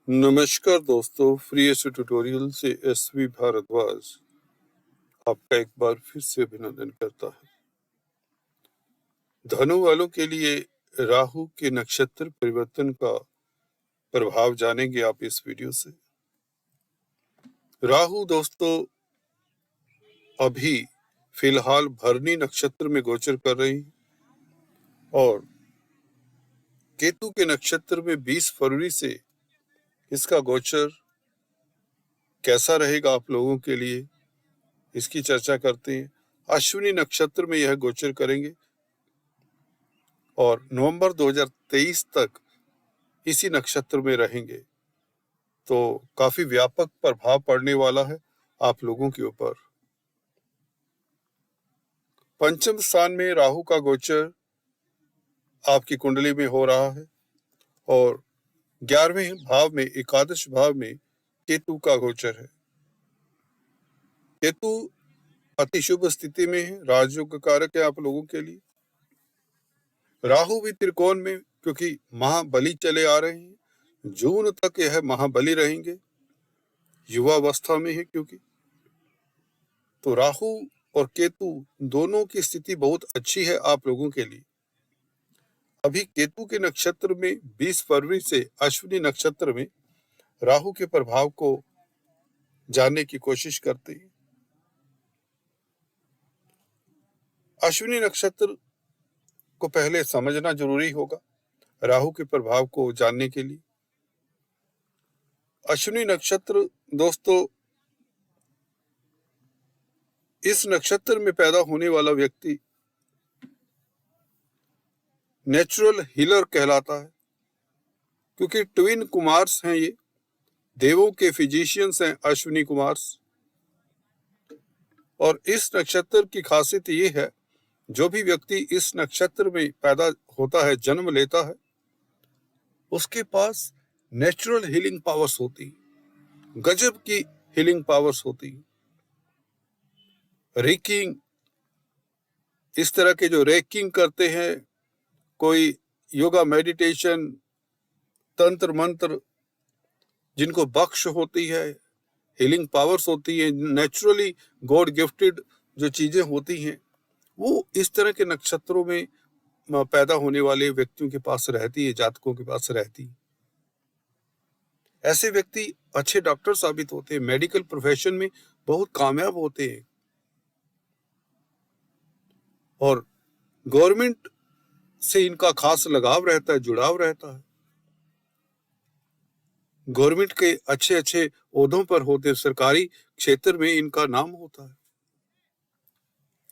नमस्कार दोस्तों, free S A tutorial से एसवी भारद्वाज आपका एक बार फिर से अभिनंदन करता है। धनु वालों के लिए राहु के नक्षत्र परिवर्तन का प्रभाव जानेंगे आप इस वीडियो से। राहु दोस्तों अभी फिलहाल भरणी नक्षत्र में गोचर कर रही है और केतु के नक्षत्र में 20 फरवरी से इसका गोचर कैसा रहेगा आप लोगों के लिए, इसकी चर्चा करते हैं। अश्विनी नक्षत्र में यह गोचर करेंगे और नवंबर 2023 तक इसी नक्षत्र में रहेंगे, तो काफी व्यापक प्रभाव पड़ने वाला है आप लोगों के ऊपर। पंचम स्थान में राहु का गोचर आपकी कुंडली में हो रहा है और 11वें भाव में, एकादश भाव में केतु का गोचर है। केतु अति शुभ स्थिति में है, राजयोग कारक है आप लोगों के लिए। राहु भी त्रिकोण में, क्योंकि महाबली चले आ रहे हैं, जून तक यह महाबली रहेंगे, युवावस्था में है क्योंकि। तो राहु और केतु दोनों की स्थिति बहुत अच्छी है आप लोगों के लिए। अभी केतु के नक्षत्र में 20 फरवरी से अश्विनी नक्षत्र में राहु के प्रभाव को जानने की कोशिश करते हैं। अश्विनी नक्षत्र को पहले समझना जरूरी होगा राहु के प्रभाव को जानने के लिए। अश्विनी नक्षत्र दोस्तों, इस नक्षत्र में पैदा होने वाला व्यक्ति नेचुरल हीलर कहलाता है, क्योंकि ट्विन कुमार्स हैं, ये देवों के फिजिशियंस हैं अश्विनी कुमार्स। और इस नक्षत्र की खासियत ये है, जो भी व्यक्ति इस नक्षत्र में पैदा होता है, जन्म लेता है, उसके पास नेचुरल हीलिंग पावर्स होती, गजब की हीलिंग पावर्स होती। रेकिंग, इस तरह के जो रेकिंग करते हैं, कोई योगा, मेडिटेशन, तंत्र मंत्र, जिनको बख्श होती है, हीलिंग पावर्स होती है, नेचुरली गॉड गिफ्टेड जो चीजें होती हैं, वो इस तरह के नक्षत्रों में पैदा होने वाले व्यक्तियों के पास रहती है, जातकों के पास रहती है। ऐसे व्यक्ति अच्छे डॉक्टर साबित होते हैं, मेडिकल प्रोफेशन में बहुत कामयाब होते हैं और गवर्नमेंट से इनका खास लगाव रहता है, जुड़ाव रहता है। गवर्नमेंट के अच्छे अच्छे ओहदों पर होते, सरकारी क्षेत्र में इनका नाम होता है,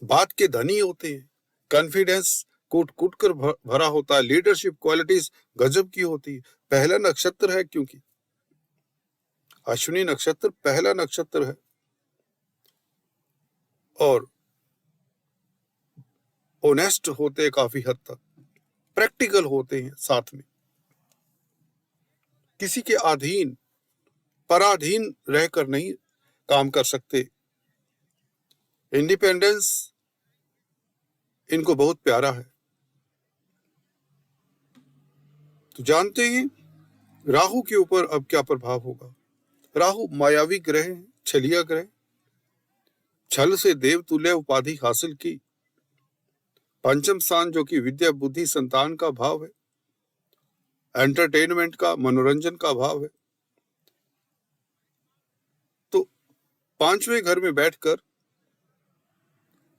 बात के धनी होते हैं, कॉन्फिडेंस कूट कूट कर भरा होता है, लीडरशिप क्वालिटीज गजब की होती है। पहला नक्षत्र है, क्योंकि अश्विनी नक्षत्र पहला नक्षत्र है और ऑनेस्ट होते हैं, काफी हद तक प्रैक्टिकल होते हैं, साथ में किसी के अधीन पराधीन रहकर नहीं काम कर सकते। इंडिपेंडेंस इनको बहुत प्यारा है। तो जानते हैं राहु के ऊपर अब क्या प्रभाव होगा। राहु मायावी ग्रह है, छलिया ग्रह, छल से देवतुल्य उपाधि हासिल की। पंचम स्थान जो कि विद्या बुद्धि संतान का भाव है, एंटरटेनमेंट का, मनोरंजन का भाव है। तो पांचवें घर में बैठकर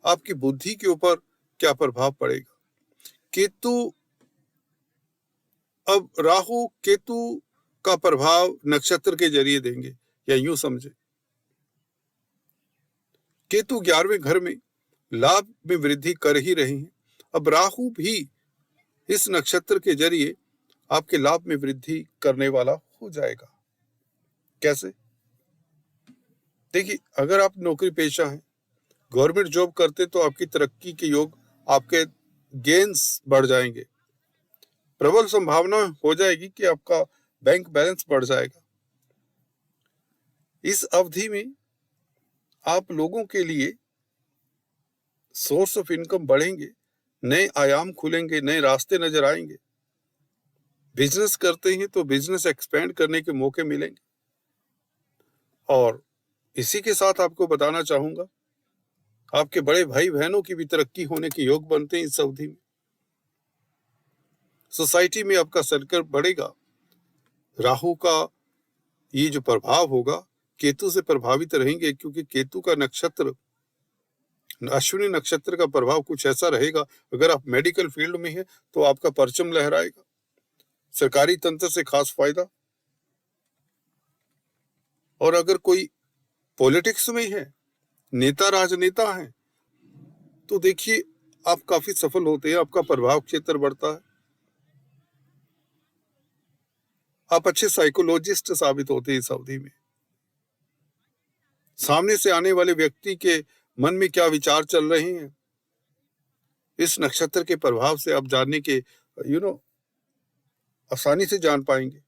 आपकी बुद्धि के ऊपर क्या प्रभाव पड़ेगा। केतु, अब राहु केतु का प्रभाव नक्षत्र के जरिए देंगे, या यूं समझे, केतु 11वें घर में लाभ में वृद्धि कर ही रहे हैं, अब राहु भी इस नक्षत्र के जरिए आपके लाभ में वृद्धि करने वाला हो जाएगा। कैसे? देखिए, अगर आप नौकरी पेशा हैं, गवर्नमेंट जॉब करते, तो आपकी तरक्की के योग, आपके गेन्स बढ़ जाएंगे, प्रबल संभावना हो जाएगी कि आपका बैंक बैलेंस बढ़ जाएगा। इस अवधि में आप लोगों के लिए सोर्स ऑफ इनकम बढ़ेंगे, नए आयाम खुलेंगे, नए रास्ते नजर आएंगे, बिजनेस करते हैं तो बिजनेस एक्सपेंड करने के मौके मिलेंगे। और इसी के साथ आपको बताना चाहूंगा, आपके बड़े भाई बहनों की भी तरक्की होने के योग बनते हैं इस अवधि में। सोसाइटी में आपका सर्कल बढ़ेगा। राहु का ये जो प्रभाव होगा, केतु से प्रभावित रहेंगे, क्योंकि केतु का नक्षत्र अश्विनी नक्षत्र का प्रभाव कुछ ऐसा रहेगा। अगर आप मेडिकल फील्ड में हैं तो आपका परचम लहराएगा, सरकारी तंत्र से खास फायदा। और अगर कोई पॉलिटिक्स में है, नेता राजनेता है, तो देखिए आप काफी सफल होते हैं, आपका प्रभाव क्षेत्र बढ़ता है, आप अच्छे साइकोलॉजिस्ट साबित होते हैं इस अवधि में। सामने से आने वाले व्यक्ति के मन में क्या विचार चल रहे हैं, इस नक्षत्र के प्रभाव से आप जानने के आसानी से जान पाएंगे।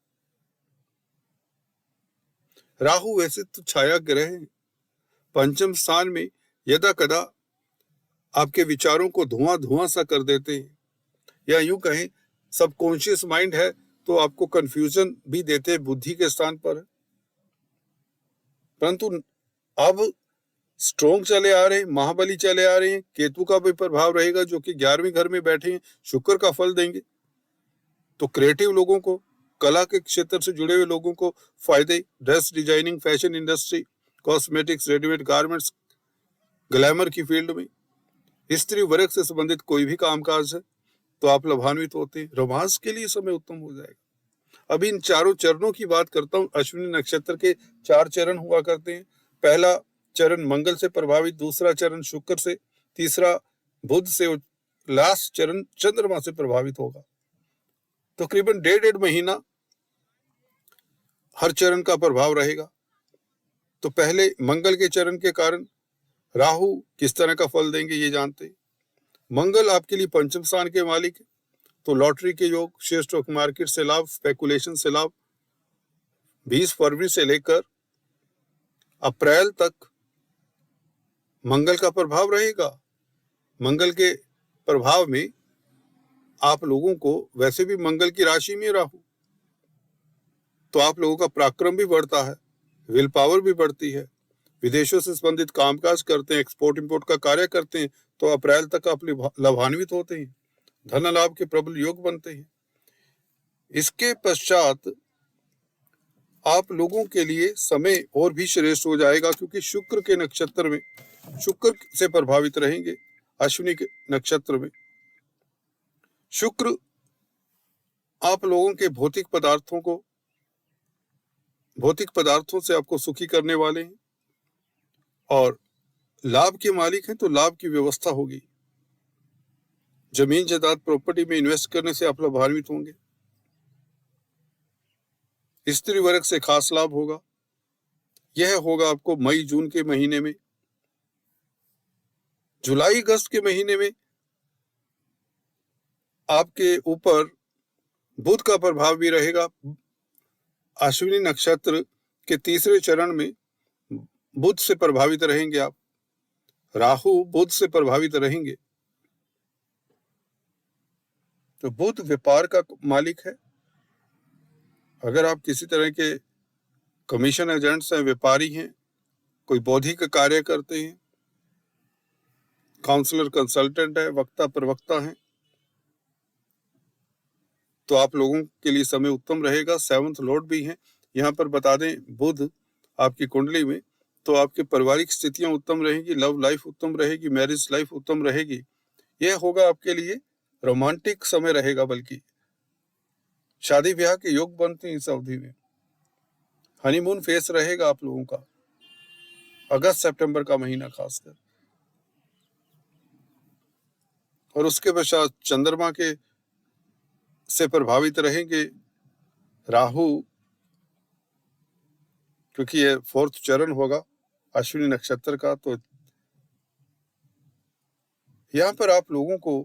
राहु वैसे तो छाया ग्रह है, पंचम स्थान में यदा कदा आपके विचारों को धुआं धुआं सा कर देते हैं, या यूं कहें सबकॉन्शियस माइंड है तो आपको कंफ्यूजन भी देते हैं, बुद्धि के स्थान पर है। परंतु अब स्ट्रोंग चले आ रहे हैं, महाबली चले आ रहे हैं, केतु का भी प्रभाव रहेगा जो कि 11वें घर में बैठे हैं, शुक्र का फल देंगे। तो क्रिएटिव लोगों को, कला के क्षेत्र से जुड़े हुए लोगों को फायदे, dress designing, fashion industry, cosmetics, readymade garments, glamour की फील्ड में, स्त्री वर्ग से संबंधित कोई भी कामकाज है तो आप लाभान्वित होते हैं। रोमांस के लिए समय उत्तम हो जाएगा। अभी इन चारों चरणों की बात करता हूं। अश्विनी नक्षत्र के 4 चरण हुआ करते हैं। पहला चरण मंगल से प्रभावित, दूसरा चरण शुक्र से, तीसरा बुध से, लास्ट चरण चंद्रमा से प्रभावित होगा। तकरीबन 1.5 महीना हर चरण का प्रभाव रहेगा। तो पहले मंगल के चरण के कारण राहु किस तरह का फल देंगे ये जानते हैं। मंगल आपके लिए पंचम स्थान के मालिक है, तो लॉटरी के योग, शेयर स्टॉक मार्केट से लाभ, स्पेकुलेशन से लाभ। 20 फरवरी से लेकर अप्रैल तक मंगल का प्रभाव रहेगा। मंगल के प्रभाव में आप लोगों को, वैसे भी मंगल की राशि में राहु, तो आप लोगों का पराक्रम भी बढ़ता है, विल पावर भी बढ़ती है। विदेशों से संबंधित कामकाज करते हैं, एक्सपोर्ट इंपोर्ट का कार्य करते हैं, तो अप्रैल तक आप लाभान्वित होते हैं, धन लाभ के प्रबल योग बनते हैं। इसके पश्चात आप लोगों के लिए समय और भी श्रेष्ठ हो जाएगा, क्योंकि शुक्र के नक्षत्र में, शुक्र से प्रभावित रहेंगे अश्विनी के नक्षत्र में। शुक्र आप लोगों के भौतिक पदार्थों से आपको सुखी करने वाले हैं, और लाभ के मालिक हैं, तो लाभ की व्यवस्था होगी। जमीन जायदाद प्रॉपर्टी में इन्वेस्ट करने से आप लाभान्वित होंगे। स्त्री वर्ग से खास लाभ होगा। यह होगा आपको मई जून के महीने में। जुलाई अगस्त के महीने में आपके ऊपर बुध का प्रभाव भी रहेगा। अश्विनी नक्षत्र के 3रे चरण में बुध से प्रभावित रहेंगे आप, राहु बुध से प्रभावित रहेंगे। तो बुध व्यापार का मालिक है। अगर आप किसी तरह के कमीशन एजेंट्स हैं, व्यापारी हैं, कोई बौद्धिक कार्य करते हैं, काउंसलर, कंसल्टेंट है, वक्ता प्रवक्ता हैं, तो आप लोगों के लिए समय उत्तम रहेगा। 7th लॉर्ड भी हैं। यहाँ पर बता दें, बुध आपकी कुंडली में, तो आपकी पारिवारिक स्थितियां उत्तम रहेगी, लव लाइफ उत्तम रहेगी, मैरिज लाइफ उत्तम रहेगी। यह होगा आपके लिए रोमांटिक समय रहेगा, बल्कि शादी ब्याह के योग बनते हैं इस अवधि में। हनीमून फेस रहेगा आप लोगों का अगस्त सितंबर का महीना खासकर। और उसके पश्चात चंद्रमा के से प्रभावित रहेंगे राहु, क्योंकि ये 4th चरण होगा अश्विनी नक्षत्र का। तो यहाँ पर आप लोगों को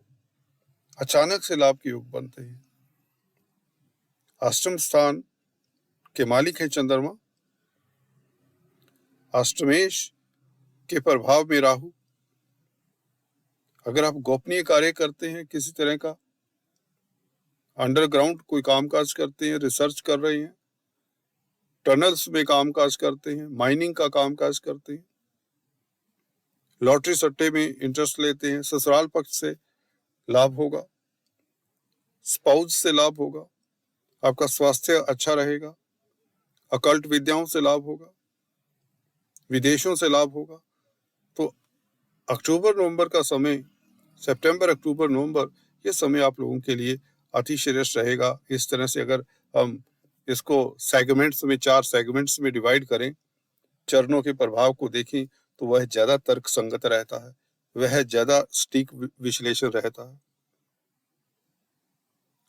अचानक से लाभ के योग बनते हैं। अष्टम स्थान के मालिक है चंद्रमा, अष्टमेश के प्रभाव में राहु। अगर आप गोपनीय कार्य करते हैं किसी तरह का, अंडरग्राउंड कोई कामकाज करते हैं, रिसर्च कर रहे हैं, टनल्स में कामकाज करते हैं, माइनिंग का कामकाज करते हैं, लॉटरी सट्टे में इंटरेस्ट लेते हैं, ससुराल पक्ष से लाभ होगा, स्पाउस से लाभ होगा, आपका स्वास्थ्य अच्छा रहेगा, अकल्ट विद्याओं से लाभ होगा, विदेशों से लाभ होगा। तो अक्टूबर नवंबर का समय, सितंबर अक्टूबर नवंबर, ये समय आप लोगों के लिए अति श्रेष्ठ रहेगा। इस तरह से अगर हम इसको सेगमेंट्स में, 4 सेगमेंट्स में डिवाइड करें, चरणों के प्रभाव को देखें, तो वह ज्यादा तर्क संगत रहता है, वह ज्यादा सटीक विश्लेषण रहता है।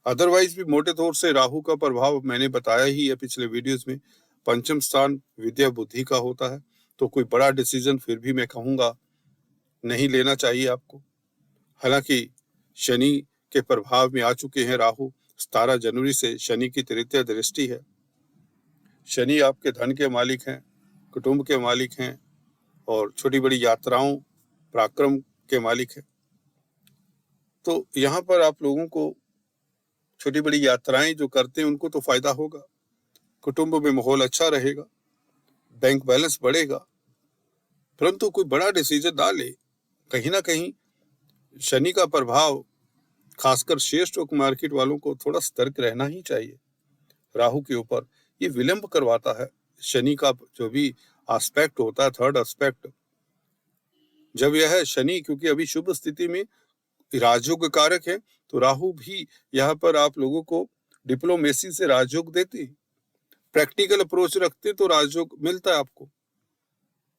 अदरवाइज भी मोटे तौर से राहु का प्रभाव मैंने बताया ही है पिछले वीडियोस में। पंचम स्थान विद्या बुद्धि का होता है, तो कोई बड़ा डिसीजन फिर भी मैं कहूंगा नहीं लेना चाहिए आपको। हालांकि शनि के प्रभाव में आ चुके हैं राहु, 17 जनवरी से शनि की तृतीय दृष्टि है। शनि आपके धन के मालिक हैं, कुटुंब के मालिक हैं और छोटी बड़ी यात्राओं, पराक्रम के मालिक हैं। तो यहाँ पर आप लोगों को छोटी बड़ी यात्राएं जो करते हैं उनको तो फायदा होगा, कुटुंब में माहौल अच्छा रहेगा, बैंक बैलेंस बढ़ेगा, परंतु कोई बड़ा डिसीजन ना ले। कहीं ना कहीं शनि का प्रभाव खासकर शेयर स्टॉक मार्केट वालों को थोड़ा सतर्क रहना ही चाहिए। राहु के ऊपर ये विलंब करवाता है। शनि का जो भी एस्पेक्ट होता है, थर्ड एस्पेक्ट, जब यह शनि, क्योंकि अभी शुभ स्थिति में राजयोग कारक है, तो राहु भी यहाँ पर आप लोगों को डिप्लोमेसी से राजयोग देते हैं, प्रैक्टिकल अप्रोच रखते तो राजयोग मिलता है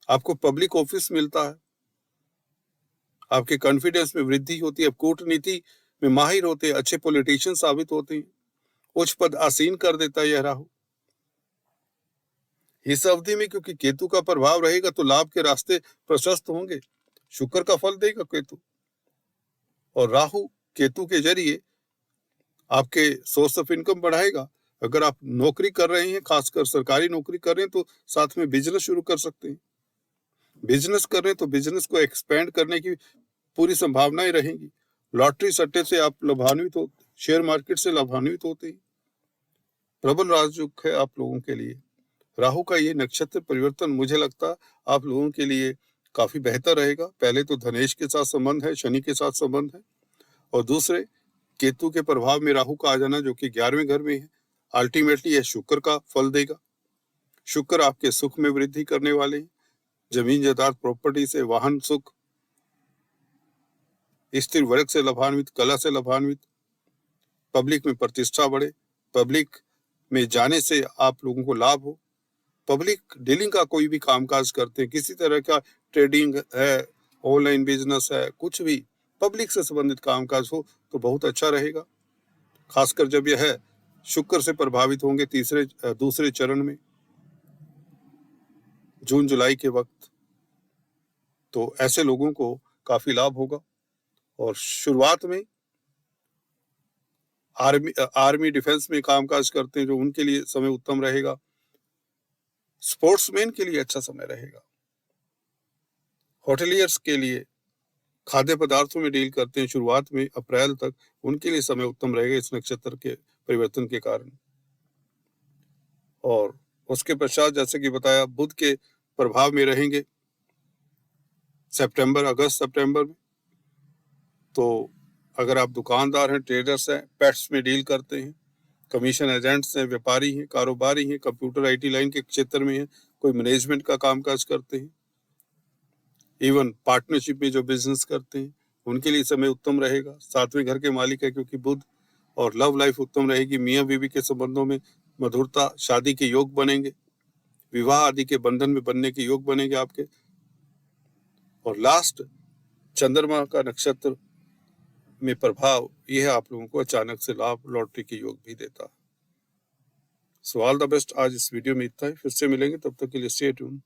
आपको पब्लिक ऑफिस मिलता है, आपके कॉन्फिडेंस में वृद्धि होती है, कूटनीति में माहिर होते हैं, अच्छे पॉलिटिशियन साबित होते हैं, उच्च पद आसीन कर देता है यह राहु। इस अवधि में क्योंकि केतु का प्रभाव रहेगा तो लाभ के रास्ते प्रशस्त होंगे, शुक्र का फल देगा केतु, और राहु केतु के जरिए आपके सोर्स ऑफ इनकम बढ़ाएगा। अगर आप नौकरी कर रहे हैं, खासकर सरकारी नौकरी कर रहे हैं, तो साथ में बिजनेस शुरू कर सकते हैं। बिजनेस कर रहे हैं तो बिजनेस को एक्सपेंड करने की पूरी संभावनाएं रहेंगी। लॉटरी सट्टे से आप लाभान्वित हो, शेयर मार्केट से लाभान्वित होते हैं। प्रबल राजयोग है आप लोगों के लिए। राहु का ये नक्षत्र परिवर्तन मुझे लगता आप लोगों के लिए काफी बेहतर रहेगा। पहले तो धनेश के साथ संबंध है, शनि के साथ संबंध है, और दूसरे केतु के प्रभाव में राहु का आ जाना जो कि 11वें घर में है, अल्टीमेटली यह शुक्र का फल देगा। शुक्र आपके सुख में वृद्धि करने वाले हैं, जमीन जायदाद प्रॉपर्टी से, वाहन सुख, स्त्री वर्ग से लाभान्वित, कला से लाभान्वित, पब्लिक में प्रतिष्ठा बढ़े, पब्लिक में जाने से आप लोगों को लाभ हो, पब्लिक डीलिंग का कोई भी कामकाज करते हैं, किसी तरह का ट्रेडिंग है, ऑनलाइन बिजनेस है, कुछ भी पब्लिक से संबंधित कामकाज हो तो बहुत अच्छा रहेगा। खासकर जब यह शुक्र से प्रभावित होंगे दूसरे चरण में जून जुलाई के वक्त, तो ऐसे लोगों को काफी लाभ होगा। और शुरुआत में आर्मी डिफेंस में कामकाज करते हैं जो उनके लिए समय उत्तम रहेगा। स्पोर्ट्समैन के लिए अच्छा समय रहेगा। होटलियर्स के लिए, खाद्य पदार्थों में डील करते हैं शुरुआत में अप्रैल तक, उनके लिए समय उत्तम रहेगा इस नक्षत्र के परिवर्तन के कारण। और उसके पश्चात जैसे कि बताया बुध के प्रभाव में रहेंगे अगस्त सितंबर में। तो अगर आप दुकानदार हैं, ट्रेडर्स हैं, पेट्स में डील करते हैं, कमीशन एजेंट्स हैं, व्यापारी हैं, कारोबारी हैं, कंप्यूटर आईटी लाइन के क्षेत्र में हैं, कोई मैनेजमेंट का कामकाज करते हैं, इवन पार्टनरशिप में जो बिजनेस करते हैं, उनके लिए समय उत्तम रहेगा। 7वें घर के मालिक है क्योंकि बुध, और लव लाइफ उत्तम रहेगी। मियाँ बीवी के संबंधों में मधुरता, शादी के योग बनेंगे, विवाह आदि के बंधन में बनने के योग बनेंगे आपके। और लास्ट चंद्रमा का नक्षत्र में प्रभाव यह आप लोगों को अचानक से लाभ, लॉटरी के योग भी देता है। So all the best. आज इस वीडियो में इतना ही, फिर से मिलेंगे, तब तक के लिए स्टे ट्यून।